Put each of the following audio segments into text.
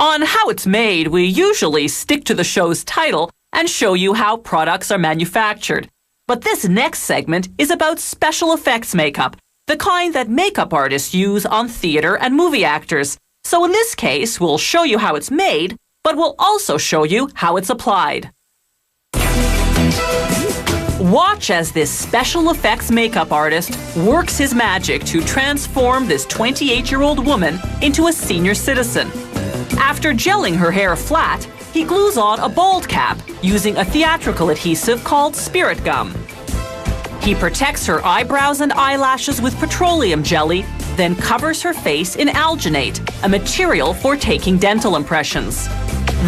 On How It's Made, we usually stick to the show's title and show you how products are manufactured. But this next segment is about special effects makeup, the kind that makeup artists use on theater and movie actors. So in this case, we'll show you how it's made, but we'll also show you how it's applied. Watch as this special effects makeup artist works his magic to transform this 28-year-old woman into a senior citizen. After gelling her hair flat, he glues on a bald cap using a theatrical adhesive called spirit gum. He protects her eyebrows and eyelashes with petroleum jelly, then covers her face in alginate, a material for taking dental impressions.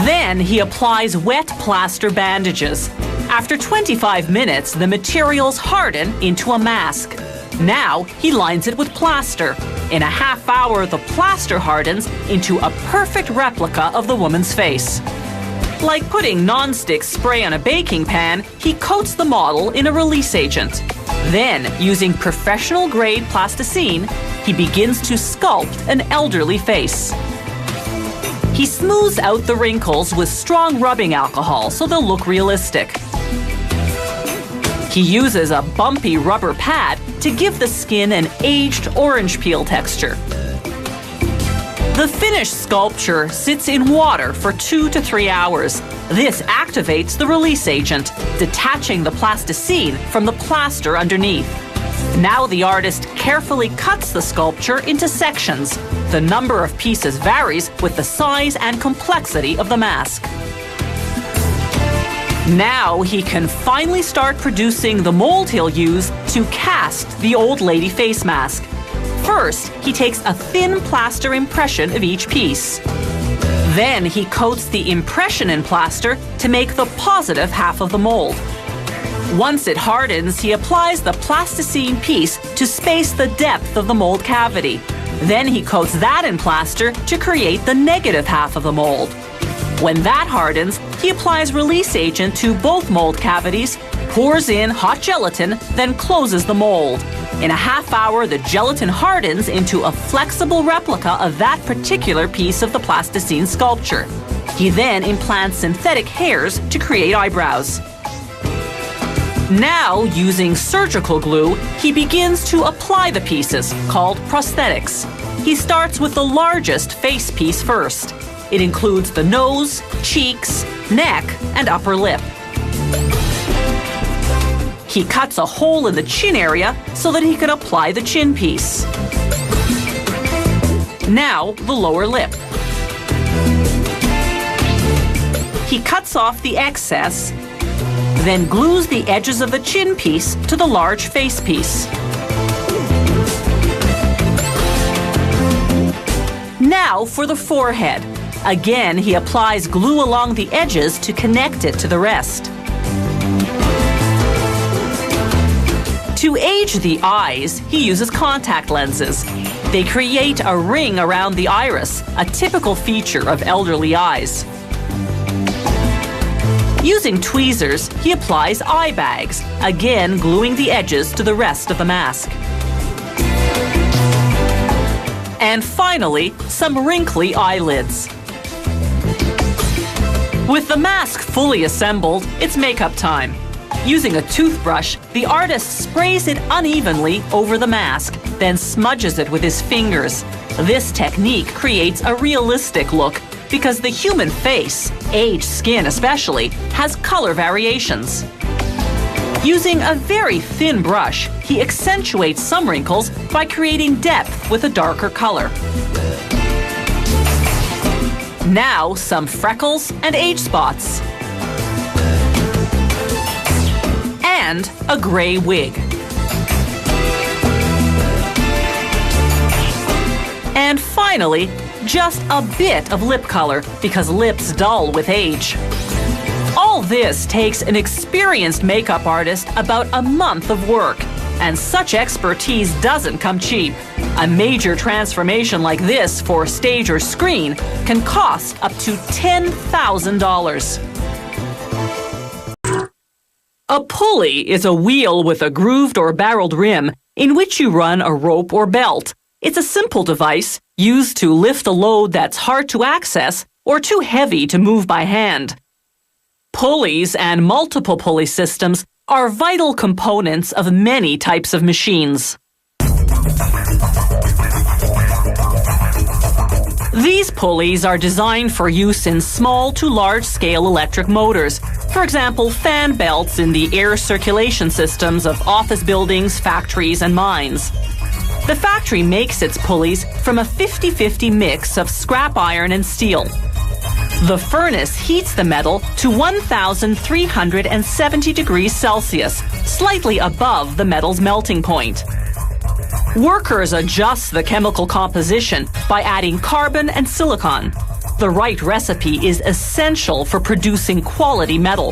Then he applies wet plaster bandages. After 25 minutes, the materials harden into a mask. Now he lines it with plaster. In a half hour, the plaster hardens into a perfect replica of the woman's face. Like putting non-stick spray on a baking pan, he coats the model in a release agent. Then, using professional-grade plasticine, he begins to sculpt an elderly face. He smooths out the wrinkles with strong rubbing alcohol so they'll look realistic. He uses a bumpy rubber pad to give the skin an aged orange peel texture. The finished sculpture sits in water for 2 to 3 hours. This activates the release agent, detaching the plasticine from the plaster underneath. Now the artist carefully cuts the sculpture into sections. The number of pieces varies with the size and complexity of the mask. Now he can finally start producing the mold he'll use to cast the old lady face mask. First, he takes a thin plaster impression of each piece. Then he coats the impression in plaster to make the positive half of the mold. Once it hardens, he applies the plasticine piece to space the depth of the mold cavity. Then he coats that in plaster to create the negative half of the mold. When that hardens, he applies release agent to both mold cavities, pours in hot gelatin, then closes the mold. In a half hour, the gelatin hardens into a flexible replica of that particular piece of the plasticine sculpture. He then implants synthetic hairs to create eyebrows. Now, using surgical glue, he begins to apply the pieces, called prosthetics. He starts with the largest face piece first. It includes the nose, cheeks, neck, and upper lip. He cuts a hole in the chin area so that he can apply the chin piece. Now, the lower lip. He cuts off the excess, then glues the edges of the chin piece to the large face piece. Now for the forehead. Again, he applies glue along the edges to connect it to the rest. To age the eyes, he uses contact lenses. They create a ring around the iris, a typical feature of elderly eyes. Using tweezers, he applies eye bags, again gluing the edges to the rest of the mask. And finally, some wrinkly eyelids. With the mask fully assembled, it's makeup time. Using a toothbrush, the artist sprays it unevenly over the mask, then smudges it with his fingers. This technique creates a realistic look because the human face, aged skin especially, has color variations. Using a very thin brush, he accentuates some wrinkles by creating depth with a darker color. Now, some freckles and age spots. And a gray wig. And finally, just a bit of lip color because lips dull with age. All this takes an experienced makeup artist about a month of work, and such expertise doesn't come cheap. A major transformation like this for stage or screen can cost up to $10,000. A pulley is a wheel with a grooved or barreled rim in which you run a rope or belt. It's a simple device used to lift a load that's hard to access or too heavy to move by hand. Pulleys and multiple pulley systems are vital components of many types of machines. These pulleys are designed for use in small to large-scale electric motors. For example, fan belts in the air circulation systems of office buildings, factories, and mines. The factory makes its pulleys from a 50-50 mix of scrap iron and steel. The furnace heats the metal to 1,370 degrees Celsius, slightly above the metal's melting point. Workers adjust the chemical composition by adding carbon and silicon. The right recipe is essential for producing quality metal.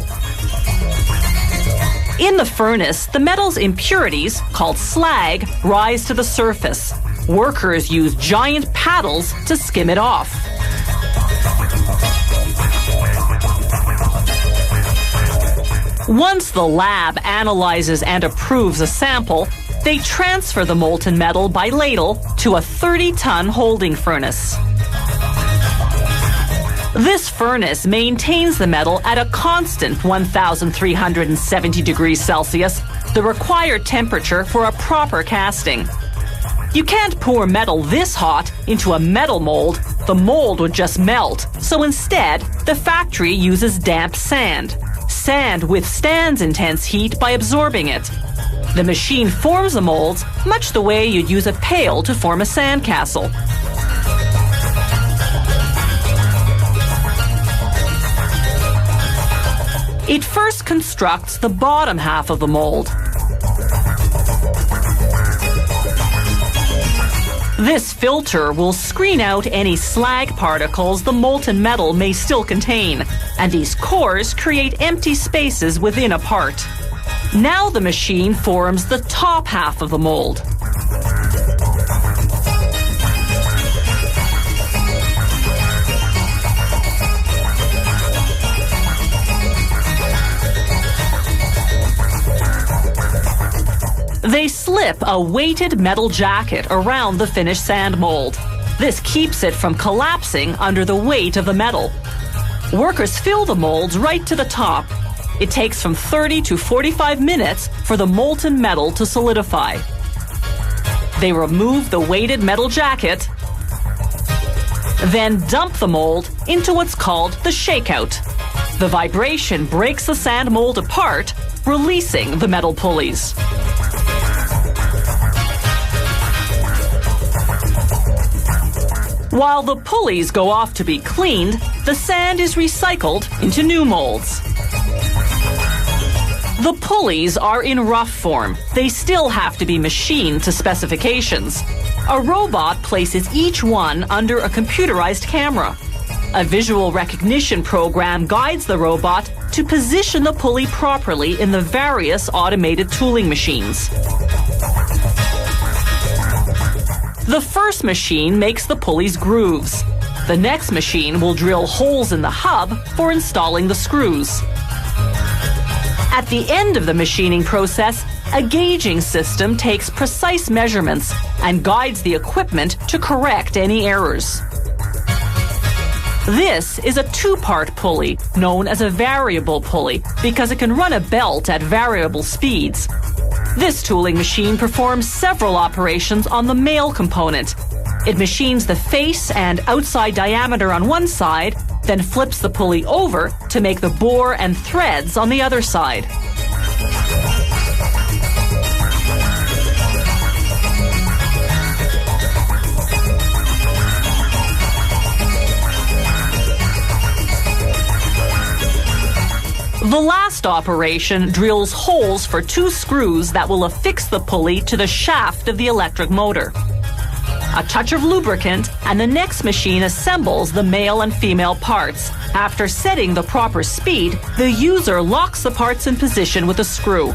In the furnace, the metal's impurities, called slag, rise to the surface. Workers use giant paddles to skim it off. Once the lab analyzes and approves a sample, they transfer the molten metal by ladle to a 30-ton holding furnace. This furnace maintains the metal at a constant 1,370 degrees Celsius, the required temperature for a proper casting. You can't pour metal this hot into a metal mold. The mold would just melt. So instead, the factory uses damp sand. Sand withstands intense heat by absorbing it. The machine forms the molds much the way you'd use a pail to form a sandcastle. It first constructs the bottom half of the mold. This filter will screen out any slag particles the molten metal may still contain, and these cores create empty spaces within a part. Now the machine forms the top half of the mold. They slip a weighted metal jacket around the finished sand mold. This keeps it from collapsing under the weight of the metal. Workers fill the molds right to the top. It takes from 30 to 45 minutes for the molten metal to solidify. They remove the weighted metal jacket, then dump the mold into what's called the shakeout. The vibration breaks the sand mold apart, releasing the metal pulleys. While the pulleys go off to be cleaned, the sand is recycled into new molds. The pulleys are in rough form. They still have to be machined to specifications. A robot places each one under a computerized camera. A visual recognition program guides the robot to position the pulley properly in the various automated tooling machines. The first machine makes the pulley's grooves. The next machine will drill holes in the hub for installing the screws. At the end of the machining process, a gauging system takes precise measurements and guides the equipment to correct any errors. This is a two-part pulley known as a variable pulley because it can run a belt at variable speeds. This tooling machine performs several operations on the male component. It machines the face and outside diameter on one side, then flips the pulley over to make the bore and threads on the other side. The last operation drills holes for two screws that will affix the pulley to the shaft of the electric motor. A touch of lubricant, and the next machine assembles the male and female parts. After setting the proper speed, the user locks the parts in position with a screw.